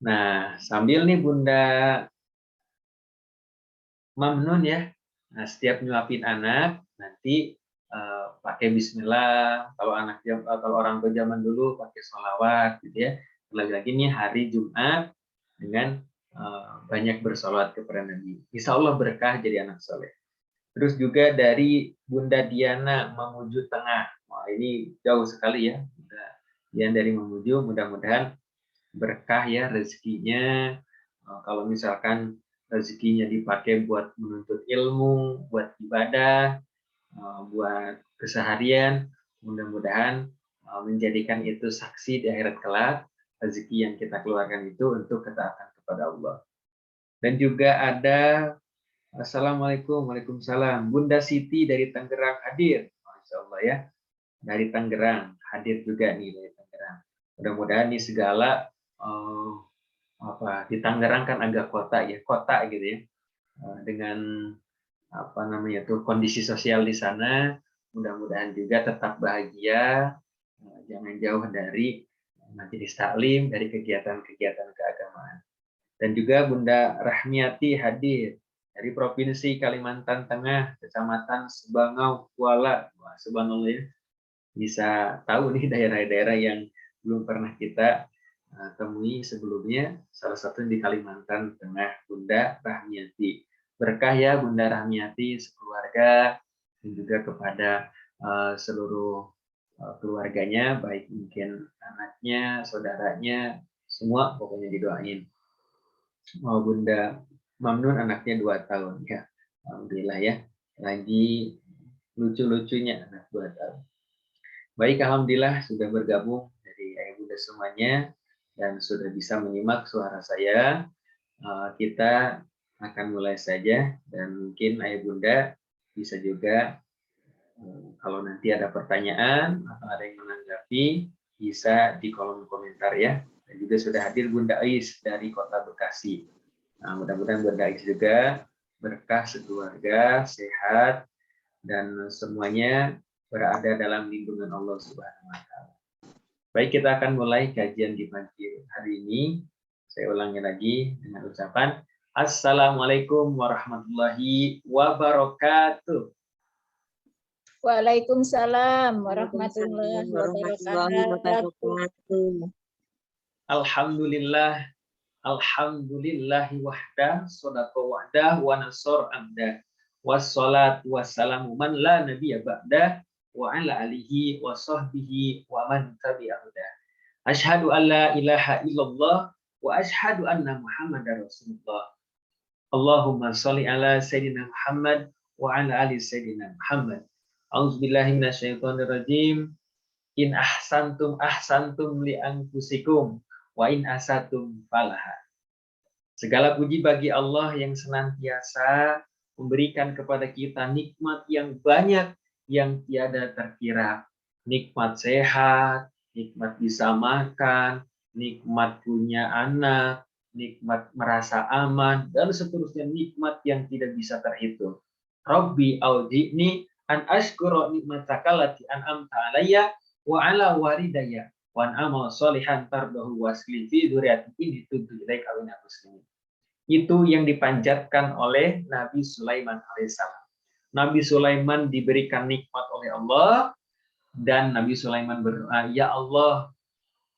Nah, sambil nih Bunda Mamnun ya. Nah, setiap nyuapin anak nanti pakai bismillah. Kalau orang tua zaman dulu pakai sholawat gitu ya. Lagi-lagi nih hari Jumat dengan banyak bersolawat kepada Nabi. Insya Allah berkah jadi anak soleh. Terus juga dari Bunda Diana Mamuju Tengah. Wah, ini jauh sekali ya. Bunda Diana dari Mamuju, mudah-mudahan berkah ya rezekinya. Kalau misalkan rezekinya dipakai buat menuntut ilmu, buat ibadah, buat keseharian, mudah-mudahan menjadikan itu saksi di akhirat kelak, rezeki yang kita keluarkan itu untuk ketaatan kepada Allah. Dan juga ada Assalamualaikum, Waalaikumsalam. Bunda Siti dari Tangerang hadir. Masya Allah ya, dari Tangerang hadir juga nih dari Tangerang. Mudah-mudahan nih segala di Tangerang kan agak kota gitu ya, dengan kondisi sosial di sana, mudah-mudahan juga tetap bahagia, jangan jauh dari majelis taklim, dari kegiatan-kegiatan keagamaan. Dan juga Bunda Rahmiati hadir dari Provinsi Kalimantan Tengah, Kecamatan Sebangau, Kuala. Wah, subhanallah ya, bisa tahu nih daerah-daerah yang belum pernah kita temui sebelumnya, salah satu di Kalimantan Tengah, Bunda Rahmiati. Berkah ya Bunda Rahmiati sekeluarga, dan juga kepada seluruh keluarganya, baik mungkin anaknya, saudaranya, semua pokoknya didoain. Bunda Mamnun anaknya 2 tahun ya, alhamdulillah ya, lagi lucu-lucunya anak 2 tahun. Baik, alhamdulillah sudah bergabung dari ayah bunda semuanya dan sudah bisa menyimak suara saya. Kita akan mulai saja, dan mungkin ayah bunda bisa juga kalau nanti ada pertanyaan atau ada yang menanggapi bisa di kolom komentar ya. Dan juga sudah hadir Bunda Ais dari Kota Bekasi. Nah, mudah-mudahan Bunda Ais juga berkah sekeluarga, sehat, dan semuanya berada dalam lindungan Allah Subhanahu wa Ta'ala. Baik, kita akan mulai kajian di pagi hari ini. Saya ulangi lagi dengan ucapan Assalamualaikum warahmatullahi wabarakatuh. Waalaikumsalam warahmatullahi wabarakatuh. Alhamdulillah, alhamdulillahi wahda, sodaka wa'dah, wa nasor abdah, wassalat wassalamu man la nabiyya ba'dah, wa ala alihi wa sahbihi wa man tabi'ahudah. Asyhadu an la ilaha illallah wa asyhadu anna Muhammadar Rasulullah. Allahumma sholli ala Sayyidina Muhammad wa ala ali Sayyidina Muhammad. A'udzubillahi minasyaitonir rajim. In ahsantum li anfusikum wa in asatum falaha. Segala puji bagi Allah yang senantiasa memberikan kepada kita nikmat yang banyak yang tiada terkira. Nikmat sehat, nikmat bisa makan, nikmat punya anak, nikmat merasa aman, dan seterusnya nikmat yang tidak bisa terhitung. Rabbi auzi'ni an ashkura nikmataka allati an'amta alayya wa ala walidayya wa an amal sholihan tardahu wasli fi dzurriyyati inni tubtu ilaika wa ana muslimin. Itu yang dipanjatkan oleh Nabi Sulaiman alaihissalam. Nabi Sulaiman diberikan nikmat oleh Allah, dan Nabi Sulaiman berdoa, ya Allah,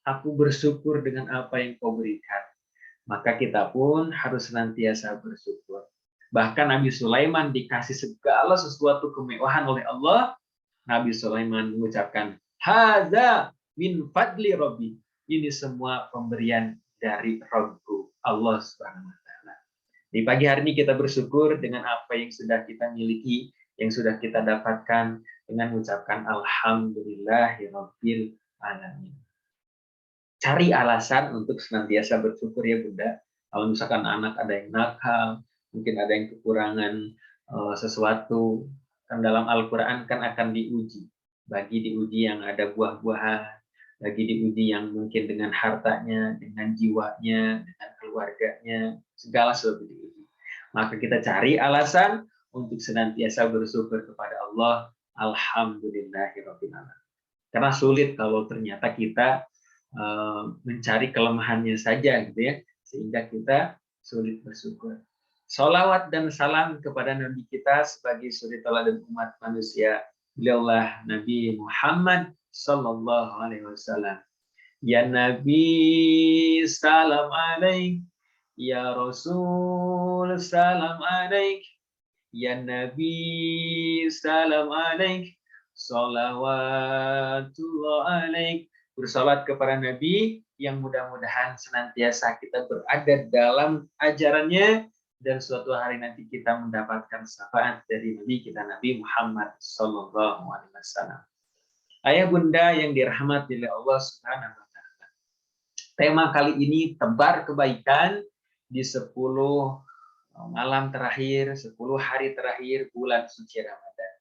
aku bersyukur dengan apa yang kau berikan. Maka kita pun harus senantiasa bersyukur. Bahkan Nabi Sulaiman dikasih segala sesuatu kemewahan oleh Allah. Nabi Sulaiman mengucapkan, Hadza min fadli Rabbi. Ini semua pemberian dari Rabbku, Allah Subhanahu wa Ta'ala. Di pagi hari ini kita bersyukur dengan apa yang sudah kita miliki, yang sudah kita dapatkan, dengan mengucapkan Alhamdulillahirabbil alamin. Cari alasan untuk senantiasa bersyukur ya Bunda. Kalau misalkan anak ada yang nakal, mungkin ada yang kekurangan sesuatu, kan dalam Al-Quran kan akan diuji. Bagi diuji yang ada buah-buahan, bagi diuji yang mungkin dengan hartanya, dengan jiwanya, dengan keluarganya, segala sesuatu diuji. Maka kita cari alasan untuk senantiasa bersyukur kepada Allah. Alhamdulillahirabbil alamin. Karena sulit kalau ternyata kita mencari kelemahannya saja gitu ya. sehingga kita sulit bersyukur. Salawat dan salam kepada Nabi kita sebagai suri teladan umat manusia. Beliaulah Nabi Muhammad sallallahu alaihi wasallam. Ya Nabi, salam alaik. Ya Rasul, salam alaik. Ya Nabi, salam alaik. Salawatullah alaik. Bersalat kepada Nabi yang mudah-mudahan senantiasa kita berada dalam ajarannya, dan suatu hari nanti kita mendapatkan syafaat dari Nabi kita, Nabi Muhammad sallallahu alaihi wasallam. Ayah bunda yang dirahmati oleh Allah Subhanahu wa taala. Tema kali ini tebar kebaikan di 10 malam terakhir, 10 hari terakhir bulan suci Ramadan.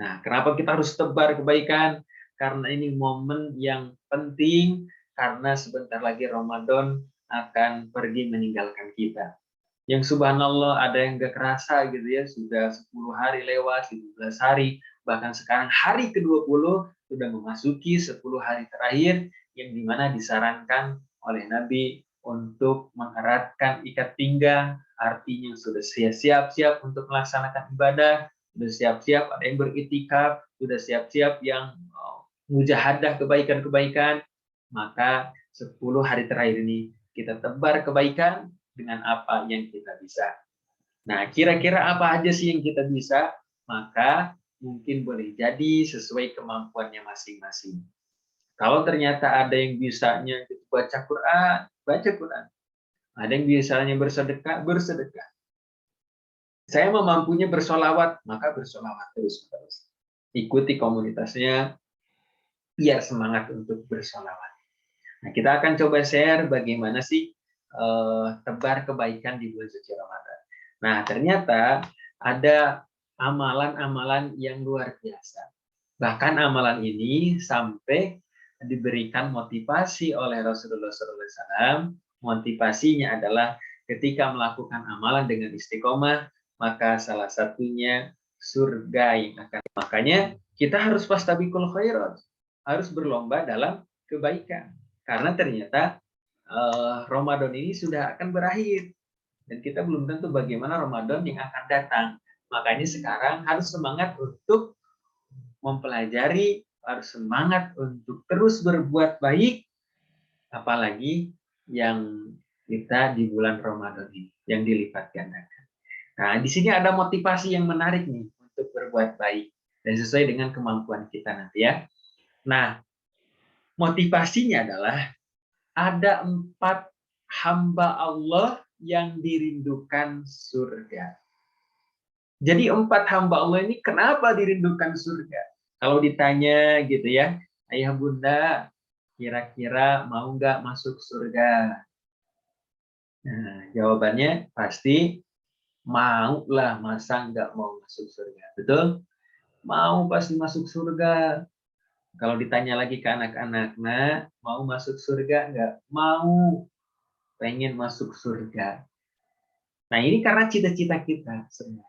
Nah, kenapa kita harus tebar kebaikan? Karena ini momen yang penting, karena sebentar lagi Ramadan akan pergi meninggalkan kita. Yang subhanallah ada yang gak kerasa gitu ya, sudah 10 hari lewat, 15 hari, bahkan sekarang hari ke-20 sudah memasuki 10 hari terakhir yang dimana disarankan oleh Nabi untuk mengeratkan ikat pinggang, artinya sudah siap-siap untuk melaksanakan ibadah, sudah siap-siap ada yang beriktikaf, sudah siap-siap yang mujahadah kebaikan-kebaikan, maka 10 hari terakhir ini kita tebar kebaikan dengan apa yang kita bisa. Nah, kira-kira apa aja sih yang kita bisa? Maka mungkin boleh jadi sesuai kemampuannya masing-masing. Kalau ternyata ada yang bisanya baca Quran, baca Quran. Ada yang bisanya bersedekah, bersedekah. Saya memampunya bersolawat, maka bersolawat terus-terus. Ikuti komunitasnya, biar semangat untuk bersolawat. Nah, kita akan coba share bagaimana sih tebar kebaikan di bulan suci Ramadan. Nah, ternyata ada amalan-amalan yang luar biasa. Bahkan amalan ini sampai diberikan motivasi oleh Rasulullah SAW. Motivasinya adalah ketika melakukan amalan dengan istiqomah, maka salah satunya surga yang akan. Makanya kita harus fastabiqul khairat, harus berlomba dalam kebaikan. Karena ternyata Ramadan ini sudah akan berakhir dan kita belum tentu bagaimana Ramadan yang akan datang. Makanya sekarang harus semangat untuk mempelajari, harus semangat untuk terus berbuat baik, apalagi yang kita di bulan Ramadan ini yang dilipat gandakan. Nah, di sini ada motivasi yang menarik nih untuk berbuat baik dan sesuai dengan kemampuan kita nanti ya. Nah, motivasinya adalah ada 4 hamba Allah yang dirindukan surga. Jadi 4 hamba Allah ini kenapa dirindukan surga? Kalau ditanya gitu ya, ayah bunda kira-kira mau nggak masuk surga? Nah, jawabannya pasti mau lah, masa nggak mau masuk surga? Betul? Mau pasti masuk surga. Kalau ditanya lagi ke anak-anak, nah, mau masuk surga nggak? Mau, pengen masuk surga. Nah, ini karena cita-cita kita semua.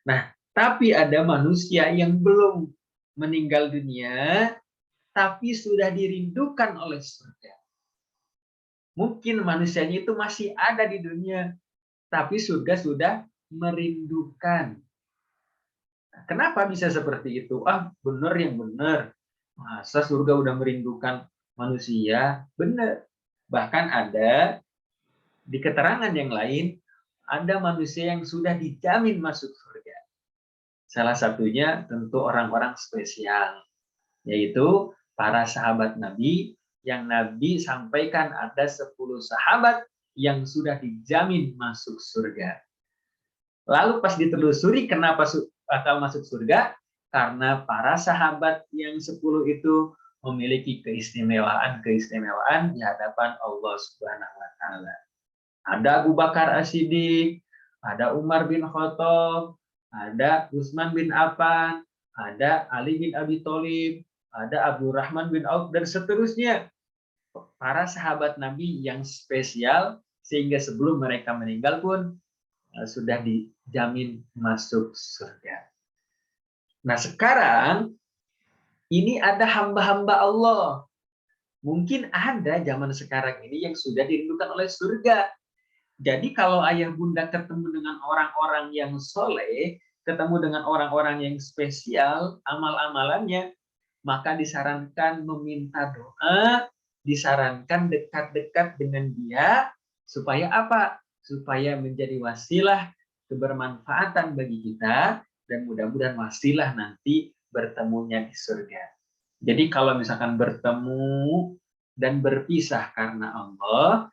Nah, tapi ada manusia yang belum meninggal dunia, tapi sudah dirindukan oleh surga. Mungkin manusianya itu masih ada di dunia, tapi surga sudah merindukan. Nah, kenapa bisa seperti itu? Ah, benar yang benar. Masa surga udah merindukan manusia? Benar. Bahkan ada di keterangan yang lain, ada manusia yang sudah dijamin masuk surga. Salah satunya tentu orang-orang spesial, yaitu para sahabat Nabi, yang Nabi sampaikan ada 10 sahabat yang sudah dijamin masuk surga. Lalu pas ditelusuri kenapa bakal masuk surga? Karena para sahabat yang 10 itu memiliki keistimewaan di hadapan Allah Subhanahu wa taala. Ada Abu Bakar As-Siddiq, ada Umar bin Khattab, ada Utsman bin Affan, ada Ali bin Abi Thalib, ada Abdurrahman bin Auf, dan seterusnya. Para sahabat Nabi yang spesial, sehingga sebelum mereka meninggal pun sudah dijamin masuk surga. Nah, sekarang ini ada hamba-hamba Allah. Mungkin ada zaman sekarang ini yang sudah dirindukan oleh surga. Jadi kalau ayah bunda ketemu dengan orang-orang yang soleh, ketemu dengan orang-orang yang spesial, amal-amalannya, maka disarankan meminta doa, disarankan dekat-dekat dengan dia, supaya apa? Supaya menjadi wasilah kebermanfaatan bagi kita, dan mudah-mudahan wasilah nanti bertemunya di surga. Jadi kalau misalkan bertemu dan berpisah karena Allah,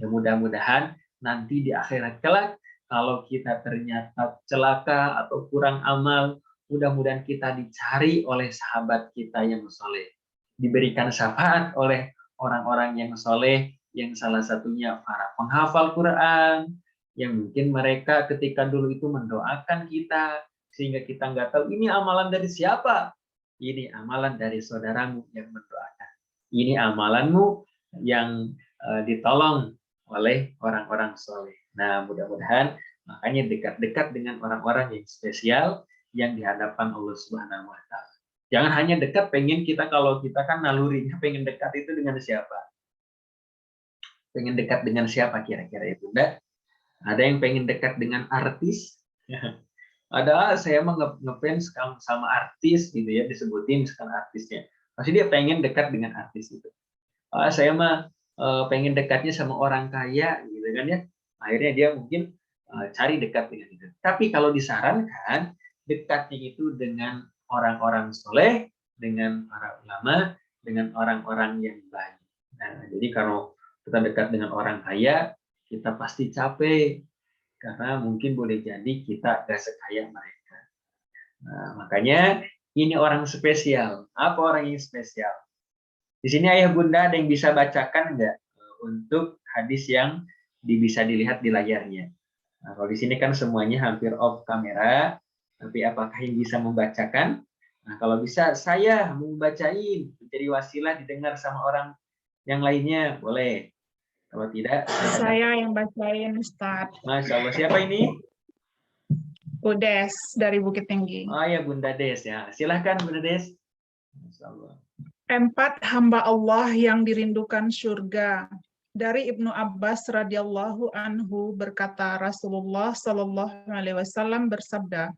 ya mudah-mudahan nanti di akhirat kelak, kalau kita ternyata celaka atau kurang amal, mudah-mudahan kita dicari oleh sahabat kita yang soleh, diberikan syafaat oleh orang-orang yang soleh, yang salah satunya para penghafal Quran, yang mungkin mereka ketika dulu itu mendoakan kita, sehingga kita nggak tahu ini amalan dari siapa. Ini amalan dari saudaramu yang mendoakan. Ini amalanmu yang ditolong oleh orang-orang soleh. Nah, mudah-mudahan makanya dekat-dekat dengan orang-orang yang spesial yang di hadapan Allah Subhanahu wa Ta'ala. Jangan hanya dekat pengen kita, kalau kita kan nalurinya pengen dekat itu dengan siapa? Pengen dekat dengan siapa kira-kira itu? Enggak? Ada yang pengen dekat dengan artis. Ada, saya mah ngefans sama artis gitu ya, disebutin misalkan artisnya. Pasti dia pengen dekat dengan artis itu. Saya mah pengen dekatnya sama orang kaya gitu kan ya, akhirnya dia mungkin cari dekat dengan itu. Tapi kalau disarankan dekatnya itu dengan orang-orang soleh, dengan para ulama, dengan orang-orang yang baik. Nah, jadi kalau kita dekat dengan orang kaya, kita pasti capek karena mungkin boleh jadi kita gak sekaya mereka. Nah, makanya ini orang spesial. Apa orang yang spesial? Di sini ayah bunda ada yang bisa bacakan nggak untuk hadis yang bisa dilihat di layarnya? Nah, kalau di sini kan semuanya hampir off kamera, tapi apakah yang bisa membacakan? Nah, kalau bisa saya membacain, menjadi wasilah didengar sama orang yang lainnya, boleh. Kalau tidak, Saya yang bacain, Ustadz. Masya Allah. Siapa ini? Udes dari Bukit Tinggi. Oh ya, Bunda Des ya. Silahkan Bunda Des. Masya Allah. 4 hamba Allah yang dirindukan surga. Dari Ibnu Abbas radhiyallahu anhu berkata, Rasulullah Shallallahu alaihi wasallam bersabda,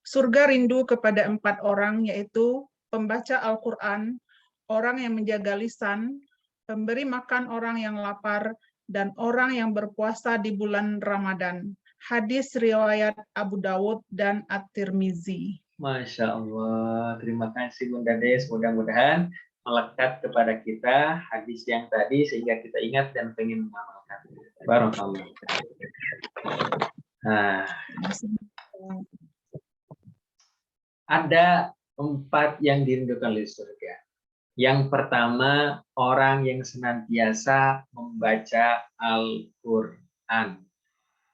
surga rindu kepada 4 orang, yaitu pembaca Al-Quran, orang yang menjaga lisan, pemberi makan orang yang lapar, dan orang yang berpuasa di bulan Ramadan. Hadis riwayat Abu Dawud dan At-Tirmizi. Masya Allah, terima kasih Bunda Des. Mudah-mudahan melekat kepada kita hadis yang tadi sehingga kita ingat dan pengen mengamalkan. Barakallah. Nah, ada 4 yang dirindukan oleh surga. Yang pertama, orang yang senantiasa membaca Al-Quran.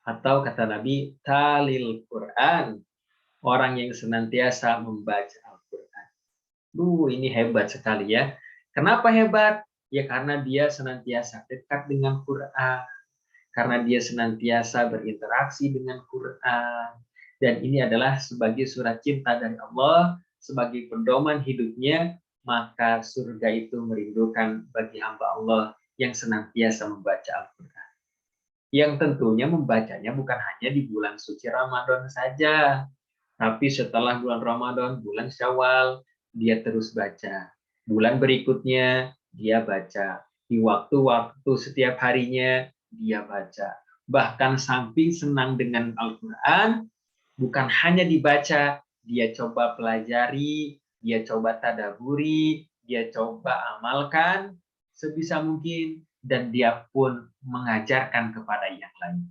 Atau kata Nabi, talil Quran. Orang yang senantiasa membaca Al-Quran. Ini hebat sekali ya. Kenapa hebat? Ya karena dia senantiasa dekat dengan Quran. Karena dia senantiasa berinteraksi dengan Quran. Dan ini adalah sebagai surat cinta dari Allah, sebagai pedoman hidupnya, maka surga itu merindukan bagi hamba Allah yang senantiasa membaca Al-Quran. Yang tentunya membacanya bukan hanya di bulan suci Ramadan saja, tapi setelah bulan Ramadan, bulan Syawal, dia terus baca. Bulan berikutnya, dia baca. Di waktu-waktu setiap harinya, dia baca. Bahkan samping senang dengan Al-Quran, bukan hanya dibaca, dia coba pelajari, dia coba tadaburi, dia coba amalkan sebisa mungkin, dan dia pun mengajarkan kepada yang lain.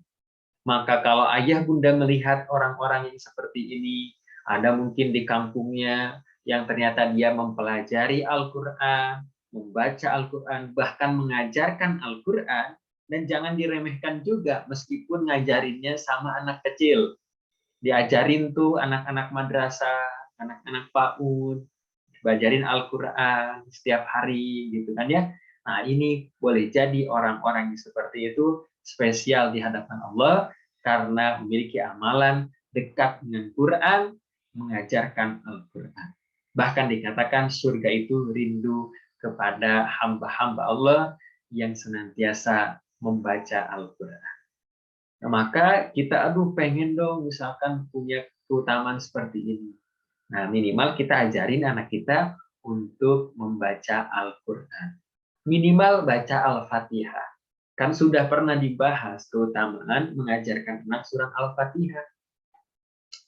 Maka kalau ayah bunda melihat orang-orang yang seperti ini, ada mungkin di kampungnya yang ternyata dia mempelajari Al-Quran, membaca Al-Quran, bahkan mengajarkan Al-Quran, dan jangan diremehkan juga meskipun ngajarinnya sama anak kecil. Diajarin tuh anak-anak madrasah, anak-anak PAUD, belajarin Al-Quran setiap hari gitu kan ya. Nah, ini boleh jadi orang-orang yang seperti itu spesial di hadapan Allah karena memiliki amalan dekat dengan Quran, mengajarkan Al-Quran. Bahkan dikatakan surga itu rindu kepada hamba-hamba Allah yang senantiasa membaca Al-Quran. Nah, maka kita pengen dong misalkan punya keutamaan seperti ini. Nah, minimal kita ajarin anak kita untuk membaca Al-Quran. Minimal baca Al-Fatihah. Kan sudah pernah dibahas keutamaan mengajarkan anak surat Al-Fatihah.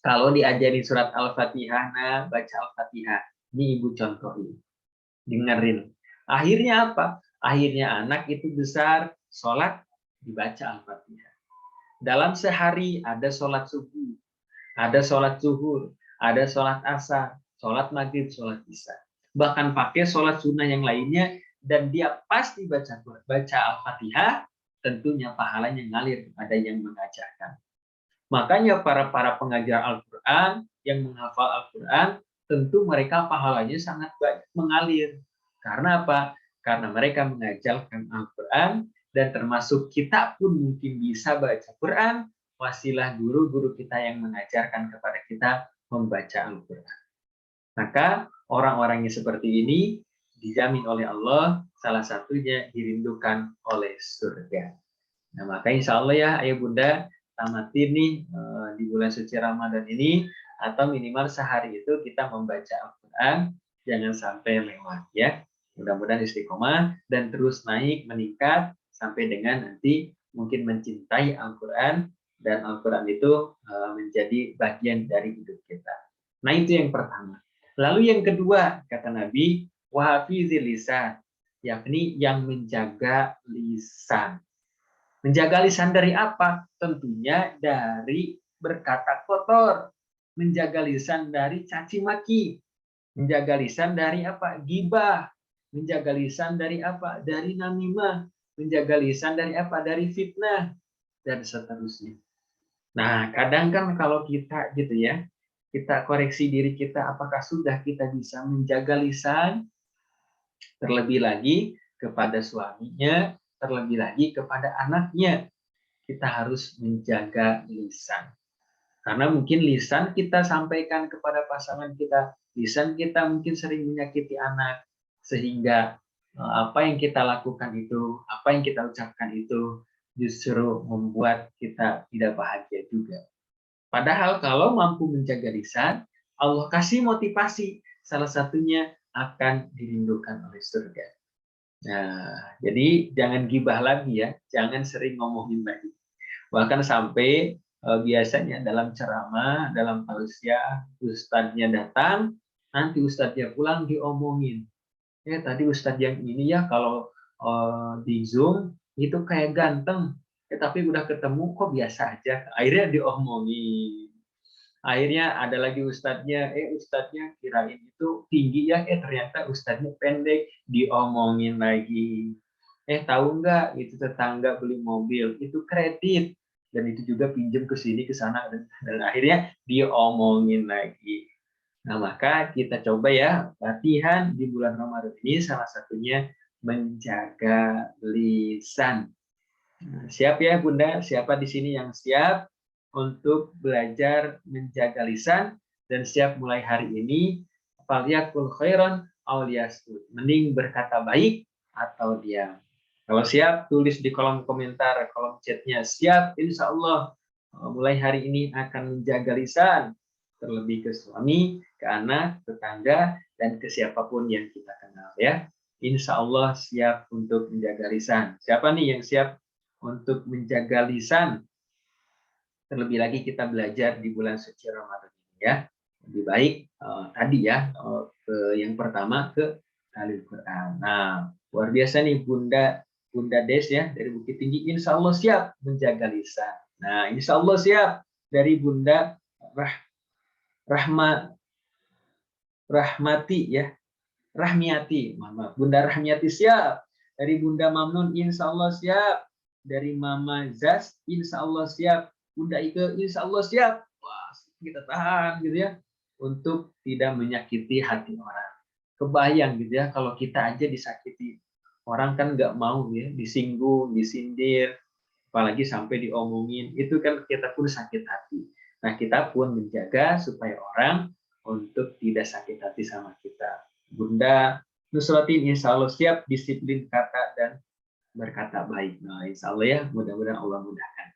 Kalau diajarin surat Al-Fatihah, nah baca Al-Fatihah. Ini ibu contohin. Dengerin. Akhirnya apa? Akhirnya anak itu besar, sholat, dibaca Al-Fatihah. Dalam sehari ada sholat subuh, ada sholat zuhur, ada sholat asar, sholat maghrib, sholat isya. Bahkan pakai sholat sunnah yang lainnya, dan dia pasti baca Al-Fatihah, tentunya pahalanya ngalir kepada yang mengajarkan. Makanya para pengajar Al-Quran yang menghafal Al-Quran, tentu mereka pahalanya sangat banyak mengalir. Karena apa? Karena mereka mengajarkan Al-Quran, dan termasuk kita pun mungkin bisa baca Quran, wasilah guru-guru kita yang mengajarkan kepada kita membaca Al-Quran. Maka orang-orang yang seperti ini dijamin oleh Allah, salah satunya dirindukan oleh surga. Nah, maka insya Allah ya ayah bunda, tamatin nih di bulan suci Ramadan ini, atau minimal sehari itu kita membaca Al-Quran, jangan sampai lewat ya. Mudah-mudahan istiqomah dan terus naik, meningkat, sampai dengan nanti mungkin mencintai Al-Quran, dan Al-Quran itu menjadi bagian dari hidup kita. Nah, itu yang pertama. Lalu yang kedua, kata Nabi, wahafizil lisan, yakni yang menjaga lisan. Menjaga lisan dari apa? Tentunya dari berkata kotor. Menjaga lisan dari caci maki. Menjaga lisan dari apa? Gibah. Menjaga lisan dari apa? Dari namimah. Menjaga lisan dari apa? Dari fitnah. Dan seterusnya. Nah, kadang kan kalau kita gitu ya, kita koreksi diri kita, apakah sudah kita bisa menjaga lisan, terlebih lagi kepada suaminya, terlebih lagi kepada anaknya. Kita harus menjaga lisan. Karena mungkin lisan kita sampaikan kepada pasangan kita, lisan kita mungkin sering menyakiti anak, sehingga apa yang kita lakukan itu, apa yang kita ucapkan itu, justru membuat kita tidak bahagia juga. Padahal kalau mampu menjaga lisan, Allah kasih motivasi, salah satunya akan dirindukan oleh surga. Nah, jadi jangan gibah lagi ya, jangan sering ngomongin lagi. Bahkan sampai biasanya dalam ceramah, dalam tausiah, ustadznya datang, nanti ustadznya pulang diomongin. Tadi ustadz yang ini ya kalau di Zoom itu kayak ganteng, tapi udah ketemu kok biasa aja. Akhirnya diomongin. Akhirnya ada lagi ustadznya, ustadznya kirain itu tinggi ya, ternyata ustadznya pendek, diomongin lagi. Tahu nggak itu tetangga beli mobil, itu kredit, dan itu juga pinjam ke sini ke sana, dan akhirnya diomongin lagi. Nah, maka kita coba ya latihan di bulan Ramadan ini, salah satunya menjaga lisan. Nah, siap ya Bunda? Siapa di sini yang siap untuk belajar menjaga lisan dan siap mulai hari ini? Falyakul khairan aw liyasmut. Mending berkata baik atau diam. Kalau siap, tulis di kolom komentar, kolom chatnya. Siap, insya Allah mulai hari ini akan menjaga lisan. Terlebih ke suami, ke anak, tetangga, dan ke siapapun yang kita kenal ya. Insya Allah siap untuk menjaga lisan. Siapa nih yang siap untuk menjaga lisan? Terlebih lagi kita belajar di bulan suci Ramadan ini ya. Lebih baik tadi ya, yang pertama ke Al-Quran. Nah, luar biasa nih Bunda Des ya dari Bukit Tinggi, insya Allah siap menjaga lisan. Nah, insya Allah siap dari Bunda Rahmati ya, Rahmiati, Mama Bunda Rahmiati siap. Dari Bunda Mamnun insya Allah siap. Dari Mama Zaz insya Allah siap. Bunda Ike insya Allah siap. Wah, kita tahan gitu ya, untuk tidak menyakiti hati orang. Kebayang gitu ya, kalau kita aja disakiti orang kan nggak mau ya, disinggung, disindir, apalagi sampai diomongin, itu kan kita pun sakit hati. Nah, kita pun menjaga supaya orang untuk tidak sakit hati sama kita. Bunda Nusratin insya Allah siap, disiplin kata dan berkata baik. Nah, insya Allah ya, mudah-mudahan Allah mudahkan.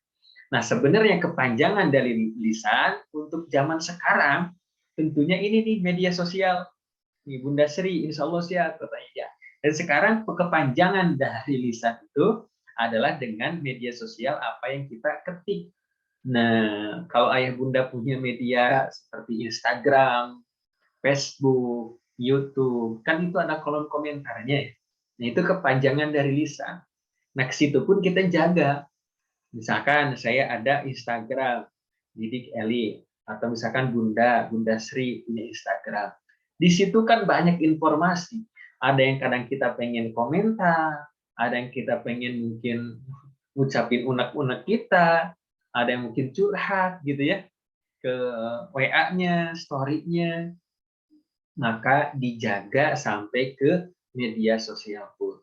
Nah, sebenarnya kepanjangan dari lisan untuk zaman sekarang, tentunya ini nih media sosial. Nih, Bunda Sri, insya Allah siap, katanya ya. Dan sekarang kepanjangan dari lisan itu adalah dengan media sosial apa yang kita ketik. Nah, kalau ayah bunda punya media seperti Instagram, Facebook, YouTube, kan itu ada kolom komentarnya ya. Nah, itu kepanjangan dari lisan. Nah, ke situ pun kita jaga. Misalkan saya ada Instagram, Didik Eli, atau misalkan Bunda Sri punya Instagram. Di situ kan banyak informasi. Ada yang kadang kita pengen komentar, ada yang kita pengen mungkin ngucapin unek-unek kita, ada yang mungkin curhat gitu ya, ke WA-nya, story-nya, maka dijaga sampai ke media sosial pun.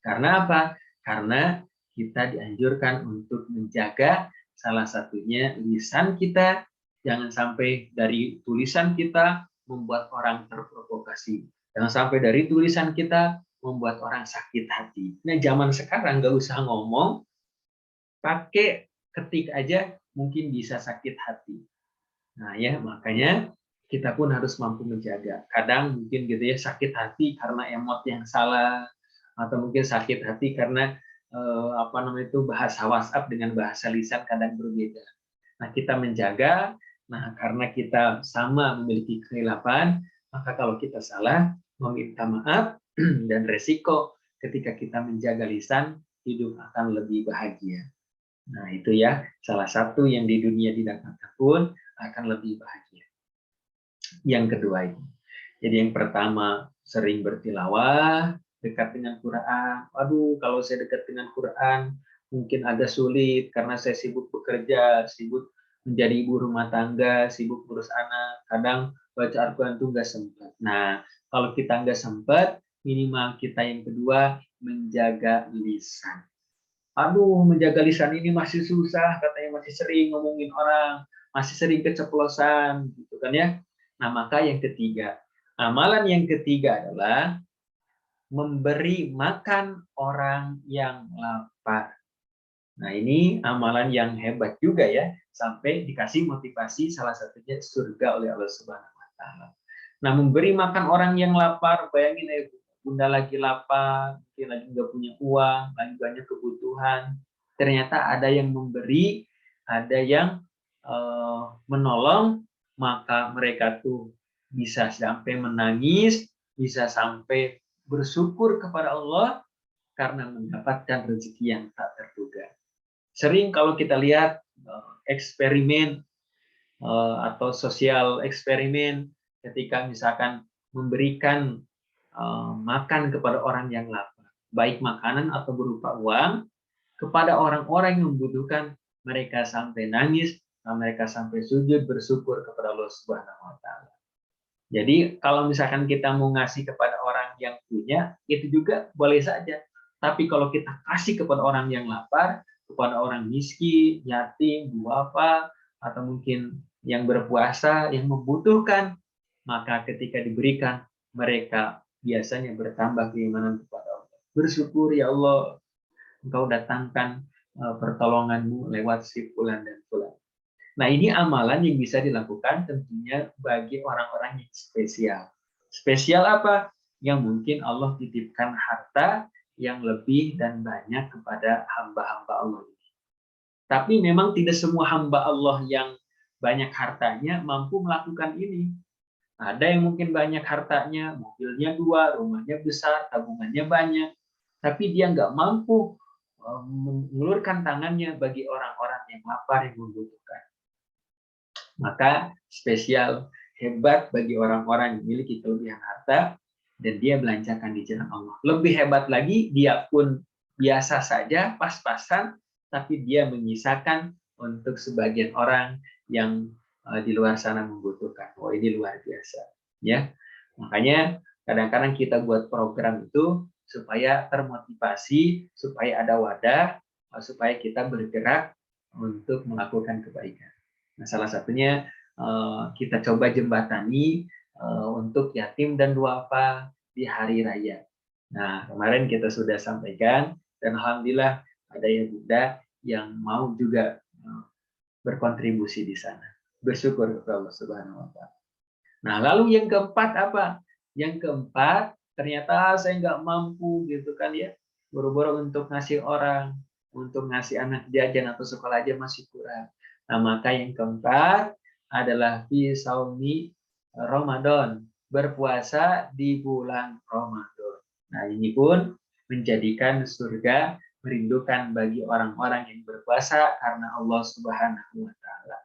Karena apa? Karena kita dianjurkan untuk menjaga salah satunya lisan kita, jangan sampai dari tulisan kita membuat orang terprovokasi. Jangan sampai dari tulisan kita membuat orang sakit hati. Nah, zaman sekarang nggak usah ngomong, pakai ketik aja mungkin bisa sakit hati. Nah ya, makanya kita pun harus mampu menjaga. Kadang mungkin gitu ya, sakit hati karena emot yang salah, atau mungkin sakit hati karena apa namanya itu bahasa WhatsApp dengan bahasa lisan kadang berbeda. Nah, kita menjaga, nah karena kita sama memiliki kekhilafan, maka kalau kita salah, meminta maaf dan resiko ketika kita menjaga lisan, hidup akan lebih bahagia. Nah, itu ya, salah satu yang di dunia didapatkan pun akan lebih bahagia. Yang kedua itu. Jadi yang pertama, sering bertilawah, dekat dengan Quran. Aduh, kalau saya dekat dengan Quran, mungkin agak sulit karena saya sibuk bekerja, sibuk menjadi ibu rumah tangga, sibuk ngurus anak. Kadang baca Al-Quran itu nggak sempat. Nah, kalau kita nggak sempat, minimal kita yang kedua, menjaga lisan. Aduh, menjaga lisan ini masih susah, katanya masih sering ngomongin orang, masih sering keceplosan, gitu kan ya. Nah, maka yang ketiga, amalan yang ketiga adalah memberi makan orang yang lapar. Nah, ini amalan yang hebat juga ya, sampai dikasih motivasi salah satunya surga oleh Allah Subhanahu wa taala. Nah, memberi makan orang yang lapar, bayangin Bunda lagi lapar, mungkin lagi nggak punya uang, lagi banyak kebutuhan. Ternyata ada yang memberi, ada yang menolong, maka mereka tuh bisa sampai menangis, bisa sampai bersyukur kepada Allah karena mendapatkan rezeki yang tak terduga. Sering kalau kita lihat eksperimen atau sosial eksperimen ketika misalkan memberikan makan kepada orang yang lapar, baik makanan atau berupa uang, kepada orang-orang yang membutuhkan, mereka sampai nangis, mereka sampai sujud bersyukur kepada Allah Subhanahu wa taala. Jadi kalau misalkan kita mau ngasih kepada orang yang punya, itu juga boleh saja. Tapi kalau kita kasih kepada orang yang lapar, kepada orang miskin, yatim, duafa, atau mungkin yang berpuasa, yang membutuhkan, maka ketika diberikan, mereka biasanya bertambah keimanan kepada Allah. Bersyukur, ya Allah, Engkau datangkan pertolonganmu lewat si fulan dan fulan. Nah, ini amalan yang bisa dilakukan tentunya bagi orang-orang yang spesial. Spesial apa? Yang mungkin Allah titipkan harta yang lebih dan banyak kepada hamba-hamba Allah ini. Tapi memang tidak semua hamba Allah yang banyak hartanya mampu melakukan ini. Ada yang mungkin banyak hartanya, mobilnya 2, rumahnya besar, tabungannya banyak, tapi dia nggak mampu mengulurkan tangannya bagi orang-orang yang lapar, yang membutuhkan. Maka spesial, hebat bagi orang-orang yang memiliki kelebihan harta dan dia belanjakan di jalan Allah. Lebih hebat lagi, dia pun biasa saja, pas-pasan, tapi dia menyisakan untuk sebagian orang yang di luar sana membutuhkan. Oh, ini luar biasa, ya. Makanya kadang-kadang kita buat program itu supaya termotivasi, supaya ada wadah, supaya kita bergerak untuk melakukan kebaikan. Nah, salah satunya kita coba jembatani untuk yatim dan duafa di di hari raya. Nah, kemarin kita sudah sampaikan dan alhamdulillah ada ya Bunda yang mau juga berkontribusi di sana. Bersyukur kepada Allah Subhanahu wa taala. Nah, lalu yang keempat apa? Yang keempat, ternyata saya nggak mampu gitu kan ya. Boro-boro untuk ngasih orang, untuk ngasih anak jajan atau sekolah aja masih kurang. Nah, maka yang keempat adalah fi saumi Ramadan, berpuasa di bulan Ramadan. Nah, ini pun menjadikan surga merindukan bagi orang-orang yang berpuasa karena Allah Subhanahu wa taala.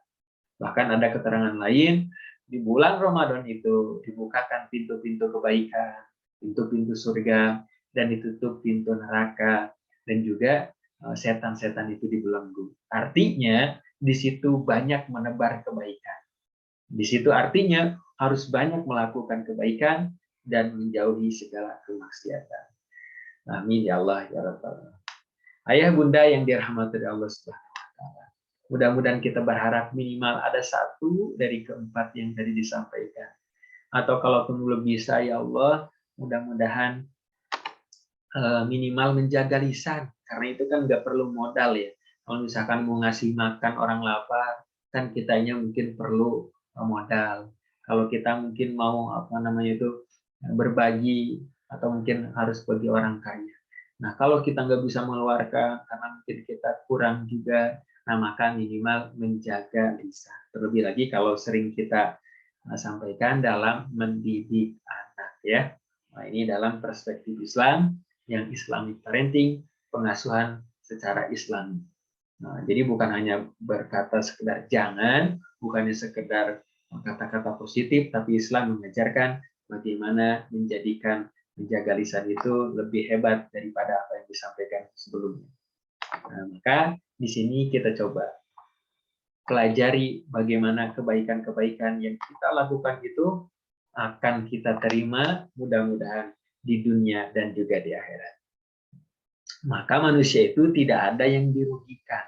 Bahkan ada keterangan lain, di bulan Ramadan itu dibukakan pintu-pintu kebaikan, pintu-pintu surga, dan ditutup pintu neraka, dan juga setan-setan itu dibelenggu. Artinya di situ banyak menebar kebaikan. Di situ artinya harus banyak melakukan kebaikan dan menjauhi segala kemaksiatan. Amin ya Allah ya Rabbal. Ayah bunda yang dirahmati Allah Subhanahu wa taala. Mudah-mudahan kita berharap minimal ada satu dari keempat yang tadi disampaikan. Atau kalaupun belum bisa ya Allah, mudah-mudahan minimal menjaga lisan. Karena itu kan nggak perlu modal ya. Kalau misalkan mau ngasih makan orang lapar, kan kitanya mungkin perlu modal. Kalau kita mungkin mau berbagi atau mungkin harus bagi orang kaya. Nah, kalau kita nggak bisa mengeluarkan karena mungkin kita kurang juga, nah maka minimal menjaga lisan. Terlebih lagi kalau sering kita sampaikan dalam mendidik anak ya. Nah, ini dalam perspektif Islam yang Islamic parenting, pengasuhan secara Islami. Nah, jadi bukan hanya berkata sekedar jangan, bukannya sekedar kata-kata positif, tapi Islam mengajarkan bagaimana menjaga lisan itu lebih hebat daripada apa yang disampaikan sebelumnya. Nah, maka di sini kita coba pelajari bagaimana kebaikan-kebaikan yang kita lakukan itu akan kita terima mudah-mudahan di dunia dan juga di akhirat. Maka manusia itu tidak ada yang dirugikan.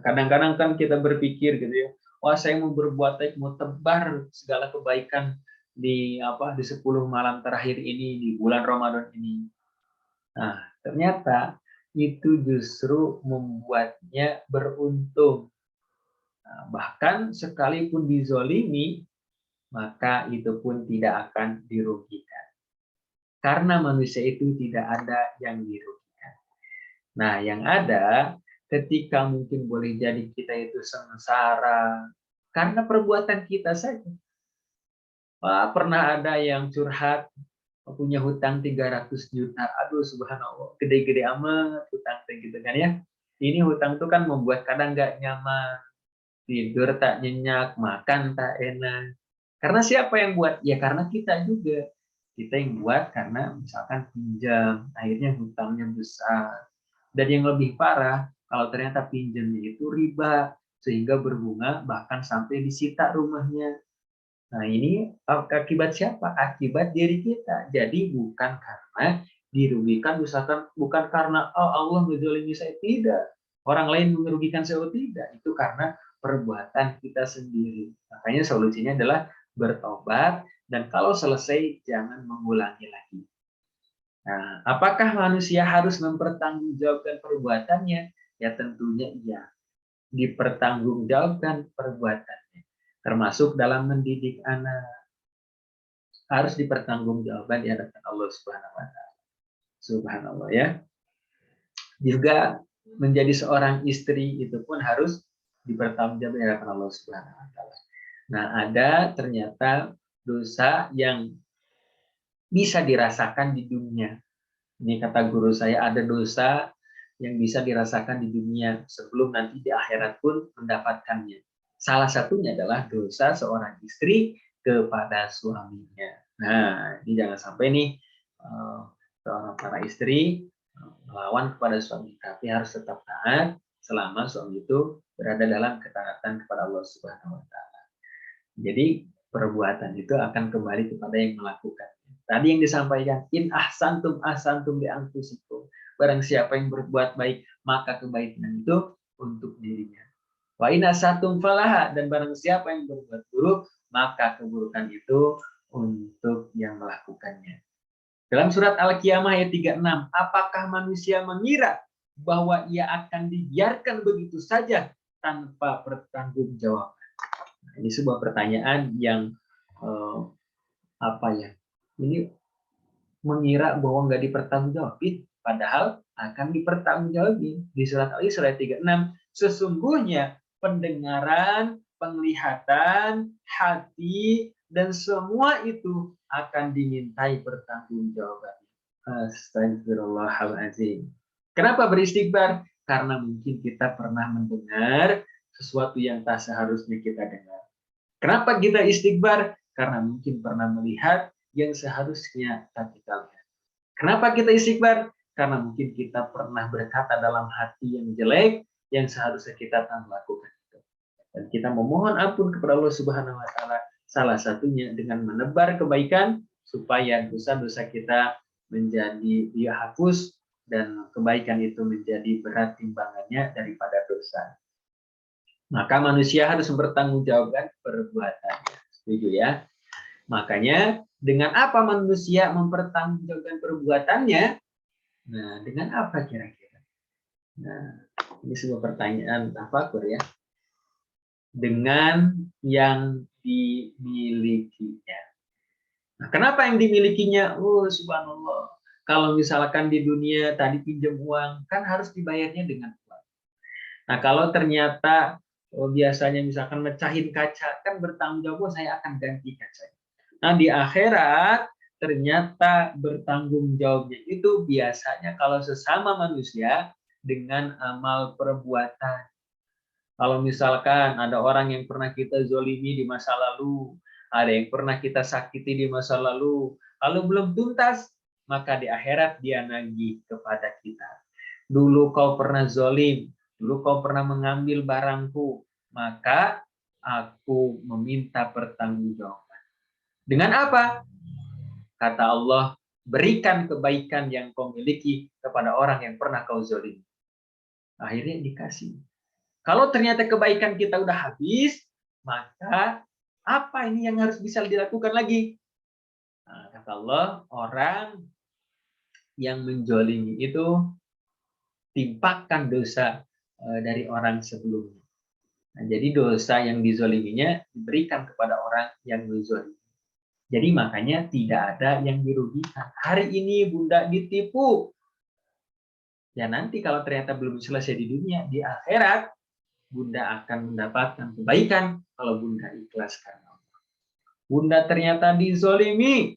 Kadang-kadang kan kita berpikir gitu ya, wah saya mau berbuat baik, mau tebar segala kebaikan di 10 malam terakhir ini, di bulan Ramadan ini. Nah, ternyata itu justru membuatnya beruntung. Nah, bahkan sekalipun dizolimi, maka itu pun tidak akan dirugikan. Karena manusia itu tidak ada yang dirugikan. Nah, yang ada ketika mungkin boleh jadi kita itu sengsara karena perbuatan kita saja. Pernah ada yang curhat punya hutang 300 juta. Aduh subhanallah, gede-gede amat hutang gitu kan ya. Ini hutang itu kan membuat kadang nggak nyaman, tidur tak nyenyak, makan tak enak. Karena siapa yang buat? Ya karena kita juga. Kita yang buat karena misalkan pinjam, akhirnya hutangnya besar. Dan yang lebih parah, kalau ternyata pinjamnya itu riba, sehingga berbunga bahkan sampai disita rumahnya. Nah, ini akibat siapa? Akibat diri kita. Jadi bukan karena dirugikan, misalkan bukan karena Allah menzalimi saya, tidak. Orang lain merugikan saya, tidak. Itu karena perbuatan kita sendiri. Makanya solusinya adalah bertobat dan kalau selesai jangan mengulangi lagi. Nah, apakah manusia harus mempertanggungjawabkan perbuatannya? Ya tentunya iya. Dipertanggungjawabkan perbuatannya. Termasuk dalam mendidik anak. Harus dipertanggungjawabkan di hadapan Allah Subhanahu wa taala. Subhanallah ya. Juga menjadi seorang istri itu pun harus dipertanggungjawabkan di hadapan Allah Subhanahu wa taala. Nah, ada ternyata dosa yang bisa dirasakan di dunia. Ini kata guru saya, ada dosa yang bisa dirasakan di dunia sebelum nanti di akhirat pun mendapatkannya. Salah satunya adalah dosa seorang istri kepada suaminya. Nah, ini jangan sampai nih seorang para istri melawan kepada suami, tapi harus tetap taat selama suami itu berada dalam ketaatan kepada Allah Subhanahu wa taala. Jadi perbuatan itu akan kembali kepada yang melakukan. Tadi yang disampaikan, in ahsantum ahsantum li anfusikum. Barang siapa yang berbuat baik, maka kebaikan itu untuk dirinya. Wa in ahsantum falaha, dan barang siapa yang berbuat buruk, maka keburukan itu untuk yang melakukannya. Dalam surat Al-Qiyamah ayat 36, apakah manusia mengira bahwa ia akan dibiarkan begitu saja tanpa pertanggungjawaban? Ini sebuah pertanyaan yang ini mengira bahwa nggak dipertanggungjawabin, padahal akan dipertanggungjawabin. Di surat Al-Isra 36, sesungguhnya pendengaran, penglihatan, hati, dan semua itu akan dimintai pertanggungjawaban. Astagfirullahaladzim. Kenapa beristighfar? Karena mungkin kita pernah mendengar sesuatu yang tak seharusnya kita dengar. Kenapa kita istighfar? Karena mungkin pernah melihat yang seharusnya tak kita lihat. Kenapa kita istighfar? Karena mungkin kita pernah berkata dalam hati yang jelek yang seharusnya kita tak melakukan itu. Dan kita memohon ampun kepada Allah Subhanahu wa taala, salah satunya dengan menebar kebaikan supaya dosa-dosa kita menjadi dihapus dan kebaikan itu menjadi berat timbangannya daripada dosa. Maka manusia harus mempertanggungjawabkan perbuatannya. Setuju ya? Makanya dengan apa manusia mempertanggungjawabkan perbuatannya? Nah, dengan apa kira-kira? Nah, ini sebuah pertanyaan tafakur ya. Dengan yang dimilikinya. Nah, kenapa yang dimilikinya? Oh, subhanallah. Kalau misalkan di dunia tadi pinjam uang, kan harus dibayarnya dengan uang. Nah, kalau ternyata biasanya misalkan mecahin kaca, kan bertanggung jawab, saya akan ganti kaca. Nah, di akhirat ternyata bertanggung jawabnya itu biasanya kalau sesama manusia dengan amal perbuatan. Kalau misalkan ada orang yang pernah kita zolimi di masa lalu, ada yang pernah kita sakiti di masa lalu belum tuntas, maka di akhirat dia nagih kepada kita. Dulu kau pernah zolim, dulu kau pernah mengambil barangku, maka aku meminta pertanggungjawaban. Dengan apa? Kata Allah, berikan kebaikan yang kau miliki kepada orang yang pernah kau zolimi. Akhirnya dikasih. Kalau ternyata kebaikan kita udah habis, maka apa ini yang harus bisa dilakukan lagi? Nah, kata Allah, orang yang menzolimi itu timpakan dosa dari orang sebelumnya. Nah, jadi dosa yang dizoliminya diberikan kepada orang yang menzolimi. Jadi makanya tidak ada yang dirugikan. Hari ini Bunda ditipu. Ya nanti kalau ternyata belum selesai di dunia, di akhirat Bunda akan mendapatkan kebaikan kalau Bunda ikhlaskan. Bunda ternyata dizolimi.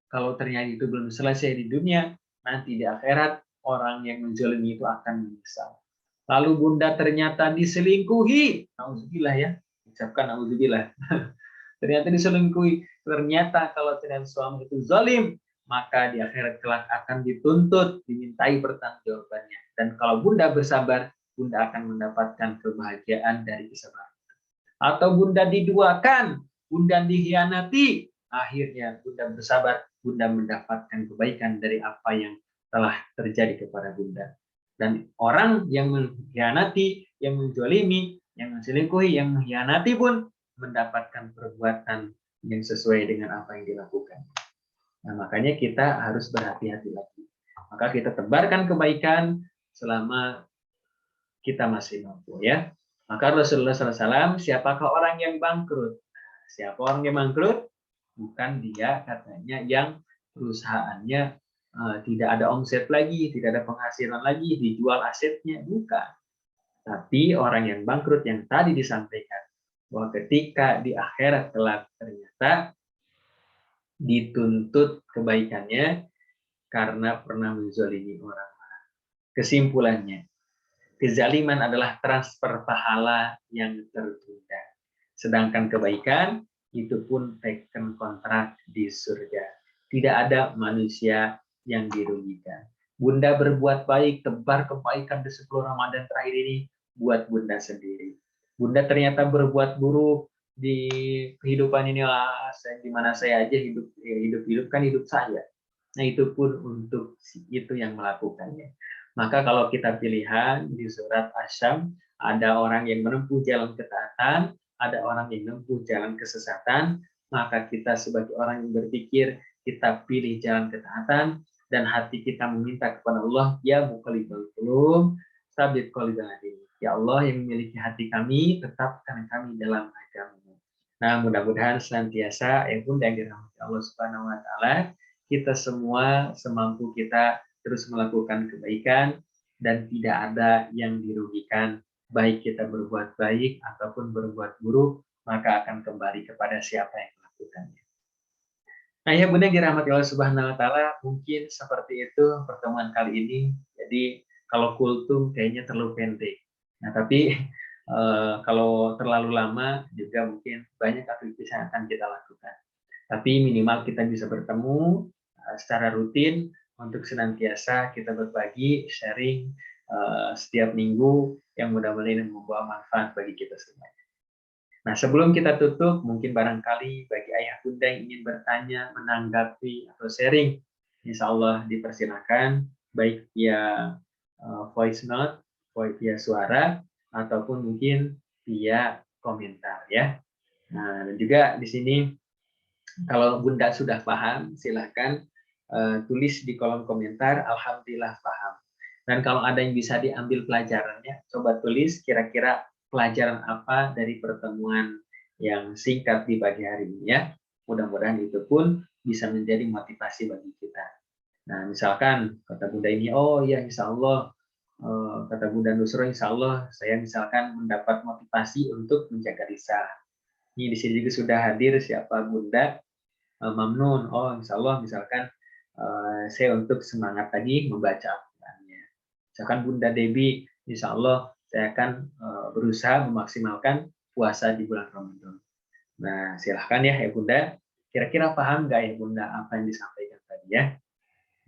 Kalau ternyata itu belum selesai di dunia, nanti di akhirat orang yang menzolimi itu akan menyesal. Lalu Bunda ternyata diselingkuhi. Nauzubillah ya. Ucapkan nauzubillah. Ternyata diselingkuhi. Ternyata kalau ternyata suami itu zalim, maka di akhirat kelak akan dituntut, dimintai pertanggungjawabannya. Dan kalau Bunda bersabar, Bunda akan mendapatkan kebahagiaan dari kesabaran. Atau Bunda diduakan, Bunda dikhianati, akhirnya Bunda bersabar, Bunda mendapatkan kebaikan dari apa yang telah terjadi kepada Bunda. Dan orang yang mengkhianati, yang menzalimi, yang menselingkuhi, yang mengkhianati pun mendapatkan perbuatan yang sesuai dengan apa yang dilakukan. Nah, makanya kita harus berhati-hati lagi. Maka kita tebarkan kebaikan selama kita masih mampu ya. Maka Rasulullah SAW, siapakah orang yang bangkrut? Siapa orang yang bangkrut? Bukan dia katanya yang perusahaannya tidak ada omset lagi, tidak ada penghasilan lagi, dijual asetnya, bukan. Tapi orang yang bangkrut yang tadi disampaikan, bahwa ketika di akhirat kelak ternyata dituntut kebaikannya karena pernah menzalimi orang. Kesimpulannya, kezaliman adalah transfer pahala yang tertunda. Sedangkan kebaikan itu pun taken kontrak di surga. Tidak ada manusia yang dirugikan. Bunda berbuat baik, tebar kebaikan di 10 Ramadan terakhir ini buat Bunda sendiri. Bunda ternyata berbuat buruk di kehidupan ini, di mana saya aja hidup kan hidup saya. Nah, itu pun untuk itu yang melakukannya. Maka kalau kita pilihan di surat Asy-Syams, ada orang yang menempuh jalan ketaatan, ada orang yang menempuh jalan kesesatan, maka kita sebagai orang yang berpikir kita pilih jalan ketaatan, dan hati kita meminta kepada Allah, ya muqallibal qulub, sabit qalbana. Ya Allah yang memiliki hati kami, tetapkan kami dalam agama-Mu. Nah, mudah-mudahan senantiasa yang Bunda yang dirahmati Allah Subhanahu wa taala, kita semua semampu kita terus melakukan kebaikan dan tidak ada yang dirugikan, baik kita berbuat baik ataupun berbuat buruk, maka akan kembali kepada siapa yang melakukannya. Nah, ya Bunda yang dirahmati Allah Subhanahu wa taala, mungkin seperti itu pertemuan kali ini. Jadi kalau kultum kayaknya terlalu pendek. Nah, tapi kalau terlalu lama juga mungkin banyak aktivitas yang akan kita lakukan. Tapi minimal kita bisa bertemu secara rutin untuk senantiasa kita berbagi, sharing setiap minggu yang mudah-mudahan membawa manfaat bagi kita semua. Nah, sebelum kita tutup, mungkin barangkali bagi ayah bunda yang ingin bertanya, menanggapi, atau sharing, insya Allah dipersilakan, baik via voice note, via suara, ataupun mungkin via komentar ya. Nah, dan juga di sini kalau Bunda sudah paham, silahkan tulis di kolom komentar, Alhamdulillah paham. Dan kalau ada yang bisa diambil pelajarannya, coba tulis kira-kira pelajaran apa dari pertemuan yang singkat di pagi hari ini ya. Mudah-mudahan itu pun bisa menjadi motivasi bagi kita. Nah, misalkan kata Bunda ini, oh ya insya Allah, kata Bunda Nusro, insya Allah saya misalkan mendapat motivasi untuk menjaga lisan. Ini di sini juga sudah hadir siapa Bunda Mamnun. Oh insya Allah misalkan saya untuk semangat lagi membaca Al-Qurannya. Misalkan Bunda Debi, insya Allah saya akan berusaha memaksimalkan puasa di bulan Ramadan. Nah silahkan ya Bunda, kira-kira paham nggak ya Bunda apa yang disampaikan tadi ya?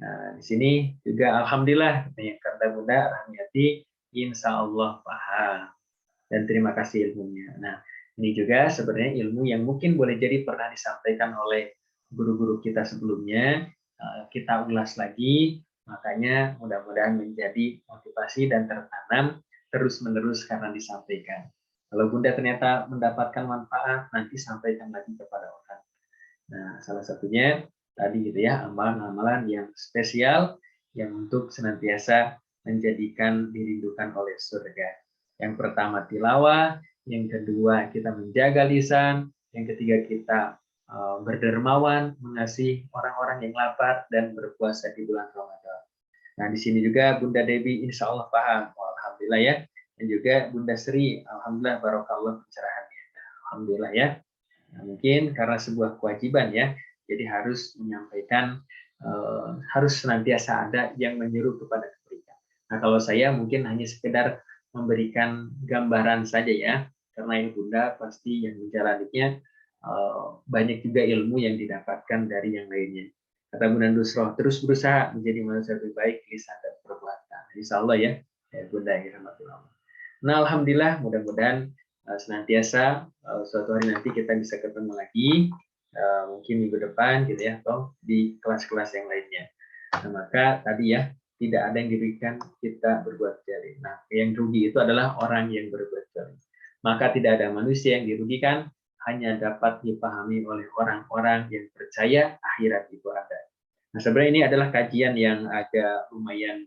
Nah, di sini juga alhamdulillah yang kata Bunda Rahmiati, insya Allah paham dan terima kasih ilmunya. Nah, ini juga sebenarnya ilmu yang mungkin boleh jadi pernah disampaikan oleh guru-guru kita sebelumnya, kita ulas lagi, makanya mudah-mudahan menjadi motivasi dan tertanam terus-menerus karena disampaikan. Kalau Bunda ternyata mendapatkan manfaat, nanti sampaikan lagi kepada orang. Nah, salah satunya tadi gitu ya, amalan-amalan yang spesial yang untuk senantiasa menjadikan dirindukan oleh surga. Yang pertama tilawah, yang kedua kita menjaga lisan, yang ketiga kita berdermawan, mengasihi orang-orang yang lapar dan berpuasa di bulan Ramadan. Nah, di sini juga Bunda Dewi insya Allah paham. Oh, alhamdulillah ya. Dan juga Bunda Sri, alhamdulillah barokallah pencerahannya. Alhamdulillah ya. Nah, mungkin karena sebuah kewajiban ya, jadi harus menyampaikan, harus senantiasa ada yang menyuruh kepada kebaikan. Nah kalau saya mungkin hanya sekedar memberikan gambaran saja ya, karena yang Bunda pasti yang menjalaninya banyak juga ilmu yang didapatkan dari yang lainnya. Kata Bunda Nusroh, terus berusaha menjadi manusia lebih baik, lisan dan perbuatan. Insya Allah ya, Bunda yang rahmatullah. Nah alhamdulillah mudah-mudahan senantiasa suatu hari nanti kita bisa ketemu lagi, mungkin minggu depan gitu ya, atau di kelas-kelas yang lainnya. Nah, maka tadi ya, tidak ada yang dirugikan kita berbuat zalim. Nah, yang rugi itu adalah orang yang berbuat zalim. Maka tidak ada manusia yang dirugikan, hanya dapat dipahami oleh orang-orang yang percaya akhirat itu ada. Nah, sebenarnya ini adalah kajian yang agak lumayan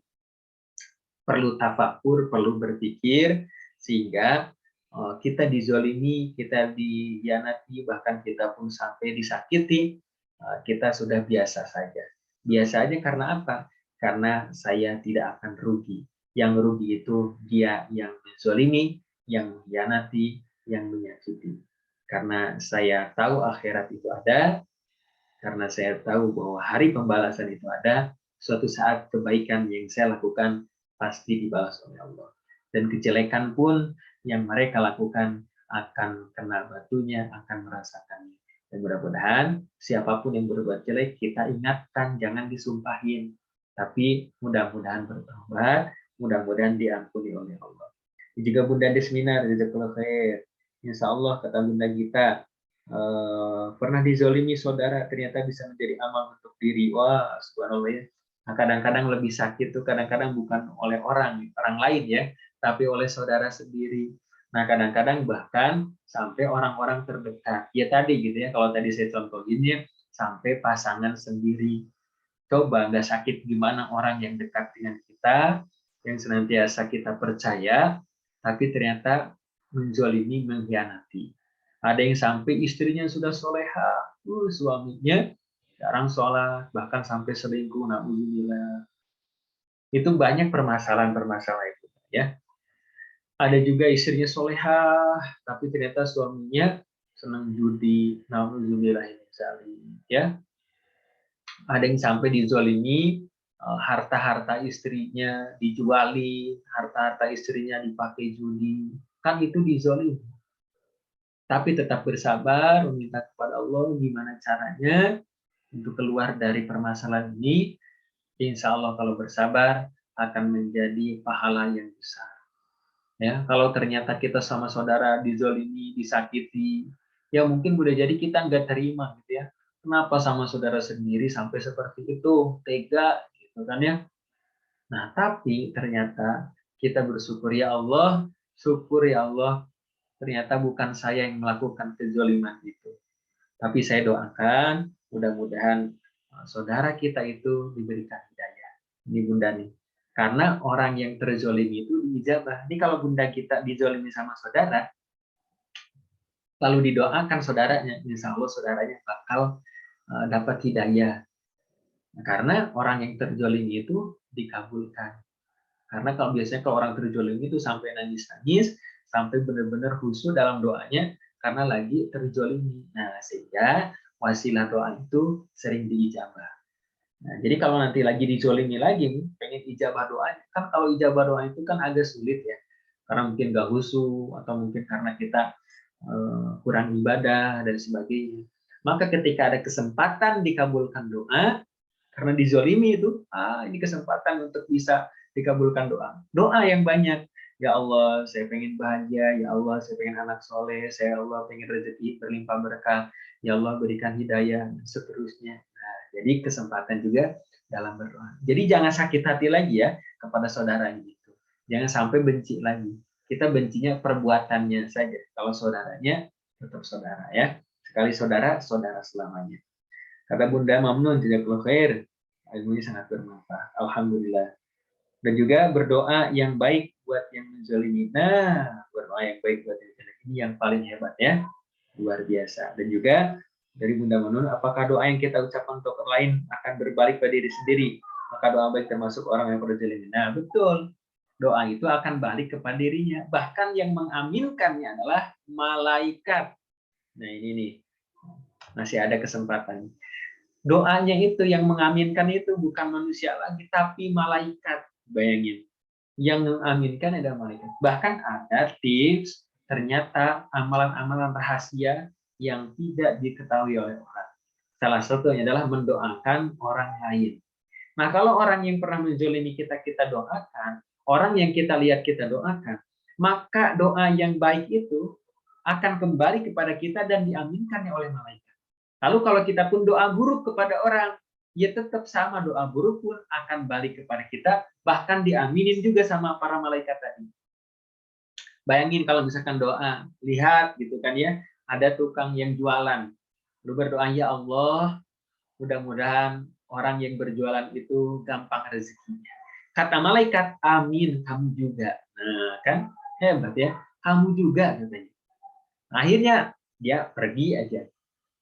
perlu tafakur, perlu berpikir, sehingga kita dizolimi, kita dihianati, bahkan kita pun sampai disakiti, kita sudah biasa saja. Biasa aja karena apa? Karena saya tidak akan rugi. Yang rugi itu dia yang menzolimi, yang mengkhianati, yang menyakiti. Karena saya tahu akhirat itu ada, karena saya tahu bahwa hari pembalasan itu ada, suatu saat kebaikan yang saya lakukan pasti dibalas oleh Allah. Dan kejelekan pun yang mereka lakukan akan kena batunya, akan merasakannya. Dan mudah-mudahan siapapun yang berbuat jelek, kita ingatkan, jangan disumpahin. Tapi mudah-mudahan bertobat, mudah-mudahan diampuni oleh Allah. Juga Bunda Desmina, jazakallahu khair. Insya Allah kata Bunda Gita, pernah dizolimi saudara, ternyata bisa menjadi amal untuk diri. Wah, subhanallah ya. Nah, kadang-kadang lebih sakit tuh kadang-kadang bukan oleh orang lain ya, tapi oleh saudara sendiri. Nah, kadang-kadang bahkan sampai orang-orang terdekat. Ya tadi gitu ya, kalau tadi saya contohin ya, sampai pasangan sendiri. Coba nggak sakit gimana orang yang dekat dengan kita, yang senantiasa kita percaya, tapi ternyata menzolimi, mengkhianati. Ada yang sampai istrinya sudah soleha, suaminya jarang sholat, bahkan sampai selingkuh, na'udzubillah. Itu banyak permasalahan-permasalahan itu, ya. Ada juga istrinya soleha, tapi ternyata suaminya senang judi, na'udzubillah, ya. Ada yang sampai dizolimi, harta-harta istrinya dijuali, harta-harta istrinya dipakai judi, kan itu dizolimi. Tapi tetap bersabar, meminta kepada Allah gimana caranya untuk keluar dari permasalahan ini. Insya Allah kalau bersabar akan menjadi pahala yang besar. Ya, kalau ternyata kita sama saudara dizolimi, disakiti, ya mungkin boleh jadi kita nggak terima gitu ya. Kenapa sama saudara sendiri sampai seperti itu, tega gitu kan ya. Nah, tapi ternyata kita bersyukur, ya Allah, syukur ya Allah, ternyata bukan saya yang melakukan kezaliman itu. Tapi saya doakan mudah-mudahan saudara kita itu diberikan hidayah. Ini Bunda nih. Karena orang yang terzolimi itu diijabah. Ini kalau Bunda kita dizolimi sama saudara, lalu didoakan saudaranya, insya Allah saudaranya bakal dapat hidayah. Karena orang yang terzolimi itu dikabulkan. Karena kalau biasanya kalau orang terzolimi itu sampai nangis-nangis, sampai benar-benar khusyuk dalam doanya, karena lagi terzolimi. Nah, sehingga wasilah doa itu sering diijabah. Nah, jadi kalau nanti lagi dizolimi lagi, pengen ijabah doanya, kan kalau ijabah doa itu kan agak sulit ya, karena mungkin gak khusyuk, atau mungkin karena kita kurang ibadah, dan sebagainya. Maka ketika ada kesempatan dikabulkan doa, karena dizolimi itu, ini kesempatan untuk bisa dikabulkan doa. Doa yang banyak. Ya Allah, saya pengen bahagia. Ya Allah, saya pengen anak soleh. Ya Allah, pengen rezeki berlimpah berkah. Ya Allah, berikan hidayah, dan seterusnya. Nah, jadi kesempatan juga dalam berdoa. Jadi jangan sakit hati lagi ya kepada saudaranya itu. Jangan sampai benci lagi. Kita bencinya perbuatannya saja. Kalau saudaranya, tetap saudara ya. Sekali saudara, saudara selamanya. Kata Bunda Mamnun, jazakallahu khair. Ilmunya sangat bermanfaat. Alhamdulillah. Dan juga berdoa yang baik buat yang menzalimi. Nah, berdoa yang baik buat yang menzalimi ini yang paling hebat ya. Luar biasa. Dan juga dari Bunda Mamnun, apakah doa yang kita ucapkan untuk orang lain akan berbalik pada diri sendiri? Maka doa baik termasuk orang yang berzalimi. Nah, betul. Doa itu akan balik kepada dirinya. Bahkan yang mengaminkannya adalah malaikat. Nah, ini nih. Masih ada kesempatan. Doanya itu yang mengaminkan itu bukan manusia lagi, tapi malaikat. Bayangin, yang mengaminkan adalah malaikat. Bahkan ada tips, ternyata amalan-amalan rahasia yang tidak diketahui oleh orang. Salah satunya adalah mendoakan orang lain. Nah, kalau orang yang pernah menzolimi kita, kita doakan, orang yang kita lihat kita doakan, maka doa yang baik itu akan kembali kepada kita dan diaminkannya oleh malaikat. Lalu kalau kita pun doa buruk kepada orang, ya tetap sama, doa buruk pun akan balik kepada kita, bahkan diaminin juga sama para malaikat tadi. Bayangin kalau misalkan doa, lihat gitu kan ya, ada tukang yang jualan. Lu berdoa, ya Allah, mudah-mudahan orang yang berjualan itu gampang rezekinya. Kata malaikat, amin, kamu juga. Nah kan, hebat ya, kamu juga katanya. Akhirnya dia pergi aja.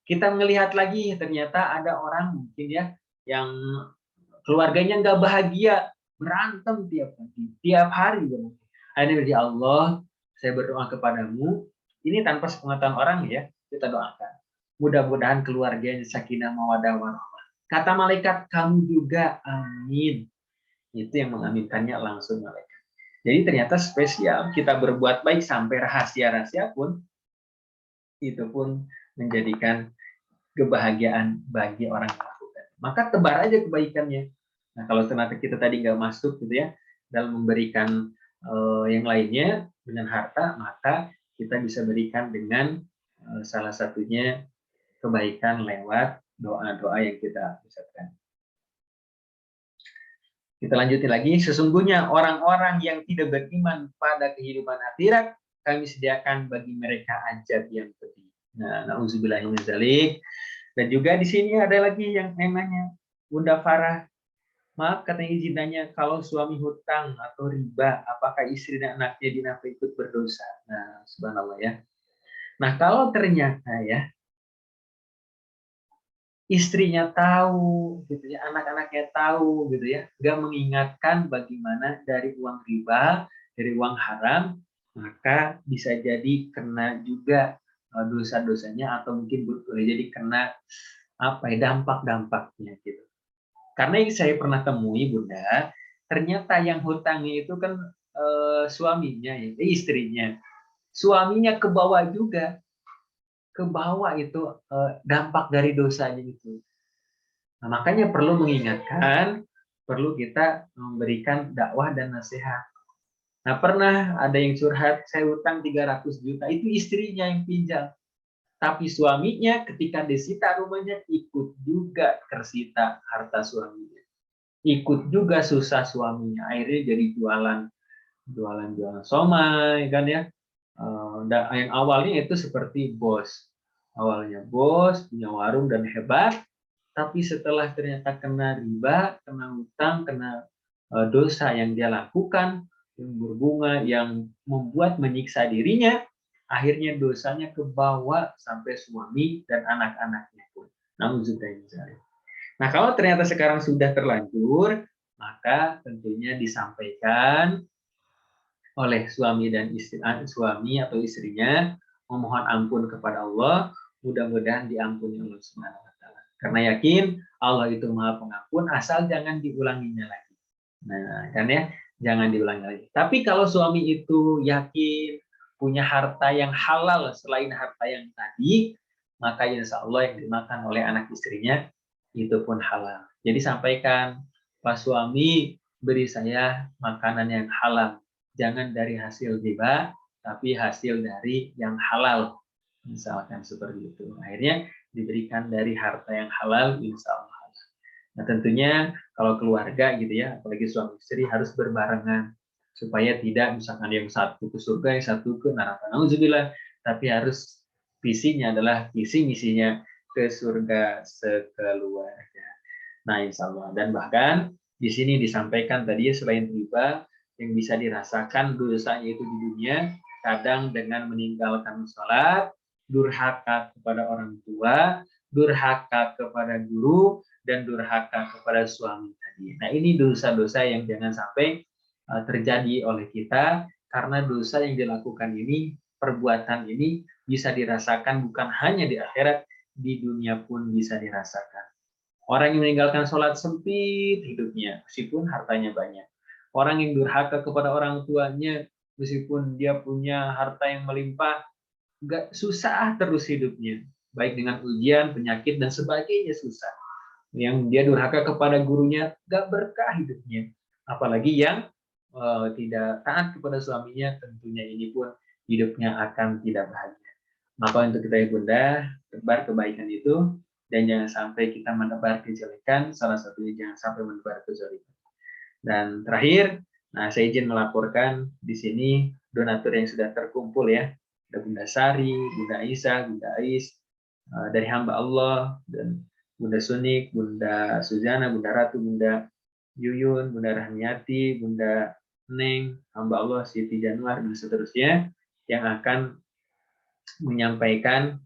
Kita melihat lagi ternyata ada orang mungkin ya yang keluarganya nggak bahagia, berantem tiap pagi, tiap hari. Akhirnya ya Allah, saya berdoa kepadamu, ini tanpa sepengetahuan orang ya, kita doakan. Mudah-mudahan keluarganya sakinah mawaddah warahmah. Kata malaikat, kamu juga, amin. Itu yang mengaminkannya langsung malaikat. Jadi ternyata spesial, kita berbuat baik sampai rahasia-rahasia pun, itu pun menjadikan kebahagiaan bagi orang yang melakukan. Maka tebar aja kebaikannya. Nah, kalau ternyata kita tadi nggak masuk gitu ya dalam memberikan yang lainnya dengan harta, maka kita bisa berikan dengan salah satunya kebaikan lewat doa-doa yang kita ucapkan. Kita lanjutin lagi. Sesungguhnya orang-orang yang tidak beriman pada kehidupan akhirat, kami sediakan bagi mereka azab yang pedih. Nah, na'udzubillahi min dzalik. Dan juga di sini ada lagi yang nanya, Bunda Farah, maaf katanya izin nanya, kalau suami hutang atau riba, apakah istri dan anaknya dinafkahi ikut berdosa? Nah, subhanallah ya. Nah, kalau ternyata ya istrinya tahu gitu ya, anak-anaknya tahu gitu ya, nggak mengingatkan bagaimana dari uang riba, dari uang haram, maka bisa jadi kena juga dosa-dosanya atau mungkin boleh jadi kena apa ya, dampak-dampaknya gitu. Karena yang saya pernah temui Bunda, ternyata yang hutangnya itu kan suaminya ya, istrinya. Suaminya ke bawah juga, ke bawah itu dampak dari dosanya itu. Nah, makanya perlu mengingatkan, perlu kita memberikan dakwah dan nasihat. Nah, pernah ada yang curhat, saya utang 300 juta, itu istrinya yang pinjam. Tapi suaminya ketika disita rumahnya ikut juga tersita harta suaminya. Ikut juga susah suaminya. Akhirnya jadi jualan somai kan ya. Yang awalnya itu seperti bos. Awalnya bos, punya warung dan hebat, tapi setelah ternyata kena riba, kena utang, kena dosa yang dia lakukan, yang berbunga, yang membuat menyiksa dirinya, akhirnya dosanya kebawa sampai suami dan anak-anaknya pun. Nauzubillah. Nah, kalau ternyata sekarang sudah terlanjur, maka tentunya disampaikan oleh suami dan istri, suami atau istrinya memohon ampun kepada Allah, mudah-mudahan diampuni Allah Subhanahu wa taala. Karena yakin Allah itu Maha Pengampun, asal jangan diulanginya lagi. Nah, kan ya, jangan diulangi lagi. Tapi kalau suami itu yakin punya harta yang halal selain harta yang tadi, maka insya Allah yang dimakan oleh anak istrinya itu pun halal. Jadi sampaikan, Pak suami beri saya makanan yang halal. Jangan dari hasil riba, tapi hasil dari yang halal. Misalkan seperti itu. Akhirnya diberikan dari harta yang halal, insya Allah. Nah tentunya kalau keluarga gitu ya, apalagi suami istri harus berbarengan. Supaya tidak misalkan yang satu ke surga, yang satu ke neraka. Nauzubillah. Tapi harus visinya adalah visi misinya ke surga sekeluarga. Nah, insya Allah. Dan bahkan di sini disampaikan tadi selain riba yang bisa dirasakan dosanya itu di dunia, kadang dengan meninggalkan sholat, durhaka kepada orang tua, durhaka kepada guru, dan durhaka kepada suami tadi. Nah, ini dosa-dosa yang jangan sampai terjadi oleh kita, karena dosa yang dilakukan ini, perbuatan ini bisa dirasakan bukan hanya di akhirat, di dunia pun bisa dirasakan. Orang yang meninggalkan sholat sempit hidupnya, meskipun hartanya banyak. Orang yang durhaka kepada orang tuanya, meskipun dia punya harta yang melimpah, gak susah terus hidupnya. Baik dengan ujian, penyakit, dan sebagainya susah. Yang dia durhaka kepada gurunya, gak berkah hidupnya. Apalagi yang tidak taat kepada suaminya, tentunya ini pun hidupnya akan tidak bahagia. Maka untuk kita Bunda, tebar kebaikan itu, dan jangan sampai kita menebar kejelekan, salah satunya jangan sampai menebar kezaliman. Dan terakhir, nah saya izin melaporkan di sini donatur yang sudah terkumpul ya, ada Bunda Sari, Bunda Aisyah, Bunda Ais, dari hamba Allah, dan Bunda Sunik, Bunda Suzana, Bunda Ratu, Bunda Yuyun, Bunda Rahmiati, Bunda Neng, hamba Allah Siti Januar, dan seterusnya yang akan menyampaikan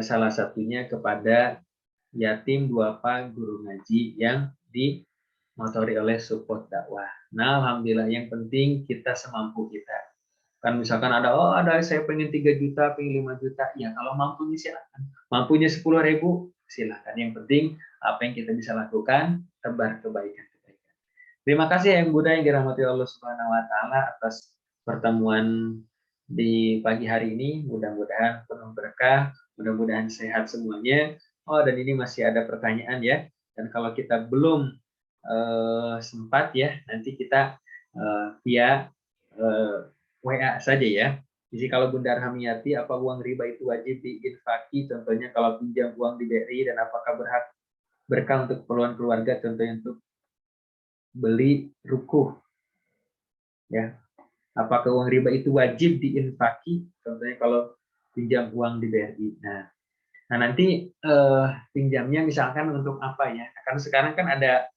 salah satunya kepada yatim duafa guru ngaji yang dimotori oleh support dakwah. Nah, alhamdulillah yang penting kita semampu kita. Kan misalkan ada saya pengen 3 juta, pengen 5 juta. Ya kalau mampunya silakan. Mampunya 10.000 silakan. Yang penting apa yang kita bisa lakukan, tebar kebaikan. Terima kasih yang Bunda yang dirahmati Allah Subhanahu wa taala atas pertemuan di pagi hari ini. Mudah-mudahan penuh berkah, mudah-mudahan sehat semuanya. Oh, dan ini masih ada pertanyaan ya. Dan kalau kita belum sempat ya, nanti kita via WA saja ya. Jadi kalau Bunda Rahmiati, apa uang riba itu wajib diinfaki? Contohnya kalau pinjam uang di BRI, dan apakah berkah untuk keperluan keluarga, contohnya untuk beli rukuh ya. Apakah uang riba itu wajib diinfaki? Contohnya kalau pinjam uang di BRI. Nah, Nah, nanti pinjamnya misalkan untuk apa ya? Karena sekarang kan ada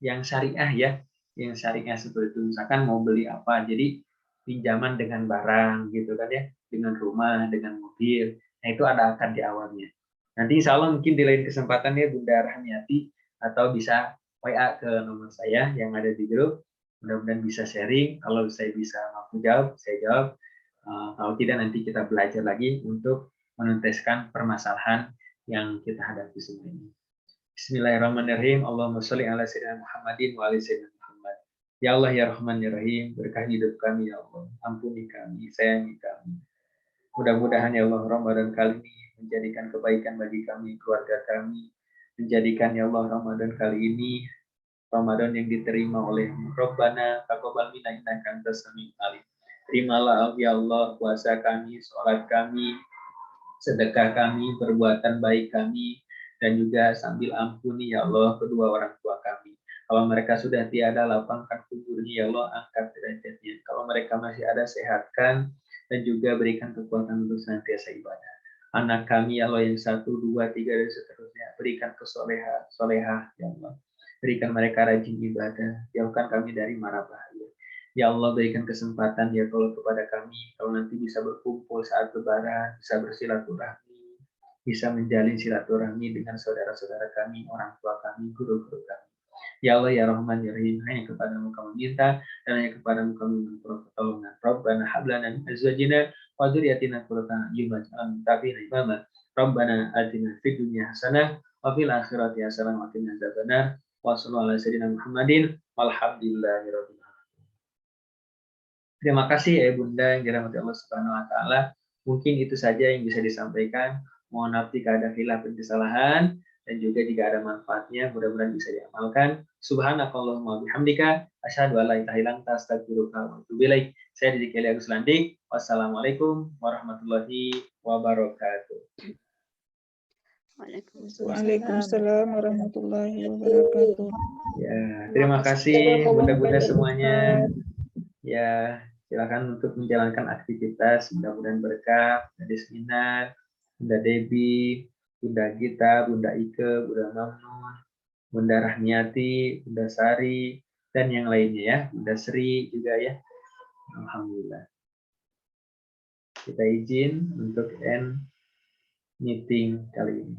yang syariah ya, yang syariah seperti itu. Misalkan mau beli apa, jadi pinjaman dengan barang gitu kan ya, dengan rumah, dengan mobil. Nah, itu ada akad di awalnya. Nanti insya Allah mungkin di lain kesempatan ya Bunda Rahmiati, atau bisa WA ke nomor saya yang ada di grup. Mudah-mudahan bisa sharing. Kalau saya bisa mampu jawab, saya jawab. Kalau tidak nanti kita belajar lagi untuk menuntaskan permasalahan yang kita hadapi semua ini. Bismillahirrahmanirrahim. Allahumma sholli ala sayyidina Muhammadin wa ala sayyidina Muhammad. Ya Allah ya Rahman ya Rahim, berkah hidup kami ya Allah. Ampuni kami, sayangi kami. Mudah-mudahan ya Allah Ramadan kali ini menjadikan kebaikan bagi kami, keluarga kami. Menjadikan ya Allah Ramadan kali ini Ramadan yang diterima oleh Rabbana taqabbal minna innaka antas samiul alim. Terimalah ya Allah puasa kami, sholat kami, sedekah kami, perbuatan baik kami, dan juga sambil ampuni ya Allah kedua orang tua kami. Kalau mereka sudah tiada, lapangkan kuburnya ya Allah, angkat derajatnya. Kalau mereka masih ada, sehatkan dan juga berikan kekuatan untuk senantiasa ibadah. Anak kami ya Allah yang 1, 2, 3 dan seterusnya, berikan solehah ya Allah. Berikan mereka rajin ibadah, jauhkan kami dari mara bahaya. Ya Allah berikan kesempatan ya Allah kepada kami, kalau nanti bisa berkumpul saat lebaran, bisa bersilaturahmi, bisa menjalin silaturahmi dengan saudara-saudara kami, orang tua kami, guru-guru kami. Ya Allah ya Rahman ya Rahim, hanya kepadamu kami minta, dan hanya kepadamu kami meminta pertolongan. Rabbana hablana min azwajina wa dzurriyyatina qurrata a'yun waj'alna muttaqina imama. Rabbana atina fid dunya hasanah wa fil akhirati hasanah wa qina adzabannar. Wa sallallahu ala sayyidina Muhammadin walhamdulillahirabbil alamin. Terima kasih ya Bunda yang dirahmati Allah Subhanahu wa taala. Mungkin itu saja yang bisa disampaikan. Mohon maaf jika ada khilaf dan kesalahan, dan juga jika ada manfaatnya mudah-mudahan bisa diamalkan. Subhanakallahumma bihamdika asyhadu an la ilaha illa anta astaghfiruka wa atubu ilaik. Saya Didik Eli Agus Landik. Wassalamualaikum warahmatullahi wabarakatuh. Waalaikumsalam warahmatullahi wabarakatuh. Ya, terima kasih bunda-bunda semuanya. Ya, silakan untuk menjalankan aktivitas, mudah-mudahan berkah dari seminar, Bunda Debi, Bunda Gita, Bunda Ike, Bunda Mamnun, Bunda Rahmiati, Bunda Sari, dan yang lainnya ya, Bunda Sri juga ya. Alhamdulillah. Kita izin untuk end meeting kali ini.